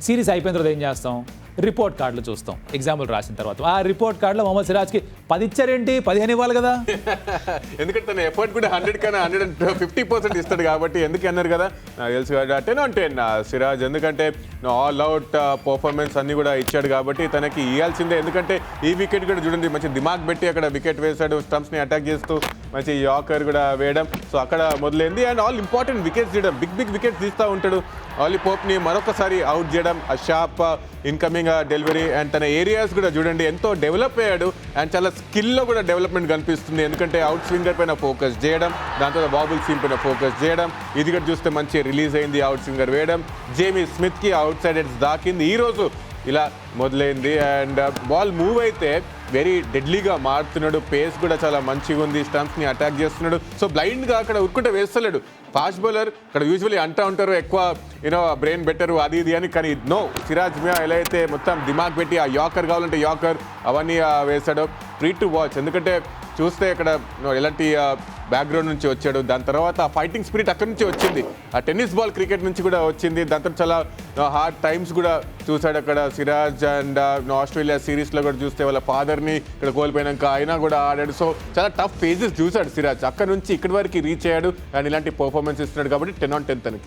Series అయిపోయిన తర్వాత ఏం చేస్తాం? రిపోర్ట్ కార్డులు చూస్తాం. ఎగ్జాంపుల్ రాసిన తర్వాత ఆ రిపోర్ట్ కార్డులో మొహమ్మద్ సిరాజ్కి 10 ఇచ్చారేంటి, 15 ఇవ్వాలి కదా. ఎందుకంటే తన ఎఫర్ట్ కూడా 100 కన్నా 150% ఇస్తాడు కాబట్టి ఎందుకు అన్నారు కదా, నాకు తెలుసు కదా 10/10 సిరాజ్. ఎందుకంటే ఆల్ అవుట్ పర్ఫార్మెన్స్ అన్ని కూడా ఇచ్చాడు కాబట్టి తనకి ఇవ్వాల్సిందే. ఎందుకంటే ఈ వికెట్ కూడా చూడండి, మంచి దిమాగ్ పెట్టి అక్కడ వికెట్ వేశాడు, స్టంప్స్ని అటాక్ చేస్తూ మంచి యార్కర్ కూడా వేయడం. సో అక్కడ మొదలైంది. అండ్ ఆల్ ఇంపార్టెంట్ వికెట్స్ తీయడం, బిగ్ వికెట్స్ తీస్తూ ఉంటాడు. ఆలీ పోప్ని మరొకసారి అవుట్ చేయడం, ఆ షార్ప్ ఇన్కమింగ్ డెలివరీ అండ్ తన ఏరియాస్ కూడా చూడండి ఎంతో డెవలప్ అయ్యాడు. అండ్ చాలా స్కిల్లో కూడా డెవలప్మెంట్ కనిపిస్తుంది. ఎందుకంటే అవుట్ స్వింగర్ పైన ఫోకస్ చేయడం, దాంతో బాబుల్ సీమ్ పైన ఫోకస్ చేయడం, ఇది కూడా చూస్తే మంచి రిలీజ్ అయింది, అవుట్ స్వింగర్ వేయడం, జేమీ స్మిత్కి అవుట్ సైడ్ హెడ్స్ దాకింది. ఈరోజు ఇలా మొదలైంది. అండ్ బాల్ మూవ్ అయితే వెరీ డెడ్లీగా మారుతున్నాడు, పేస్ కూడా చాలా మంచిగా ఉంది, స్టంప్స్ని అటాక్ చేస్తున్నాడు. సో బ్లైండ్గా అక్కడ ఉరుకుంటే వేస్తలేడు. ఫాస్ట్ బౌలర్ అక్కడ యూజువల్లీ అంటూ ఉంటారు ఎక్కువ బ్రెయిన్ బెటర్ అది ఇది అని, కానీ నో, సిరాజ్ మియా ఎలా అయితే మొత్తం దిమాగ్ పెట్టి ఆ యార్కర్ కావాలంటే యార్కర్ అవన్నీ వేశాడు. Free to watch. ఎందుకంటే చూస్తే ఇక్కడ ఎలాంటి బ్యాక్గ్రౌండ్ నుంచి వచ్చాడు, దాని తర్వాత ఫైటింగ్ స్పిరిట్ అక్కడి నుంచి వచ్చింది, ఆ టెన్నిస్ బాల్ క్రికెట్ నుంచి కూడా వచ్చింది. దాంతో చాలా హార్డ్ టైమ్స్ కూడా చూశాడు అక్కడ సిరాజ్. అండ్ ఆస్ట్రేలియా సిరీస్లో కూడా చూస్తే వాళ్ళ ఫాదర్ని ఇక్కడ కోల్పోయినాక అయినా కూడా ఆడాడు. సో చాలా టఫ్ ఫేజెస్ చూశాడు సిరాజ్, అక్కడ నుంచి ఇక్కడి వరకు రీచ్ అయ్యాడు. అండ్ ఇలాంటి పర్ఫార్మెన్స్ ఇస్తున్నాడు కాబట్టి 10/10 తనకి.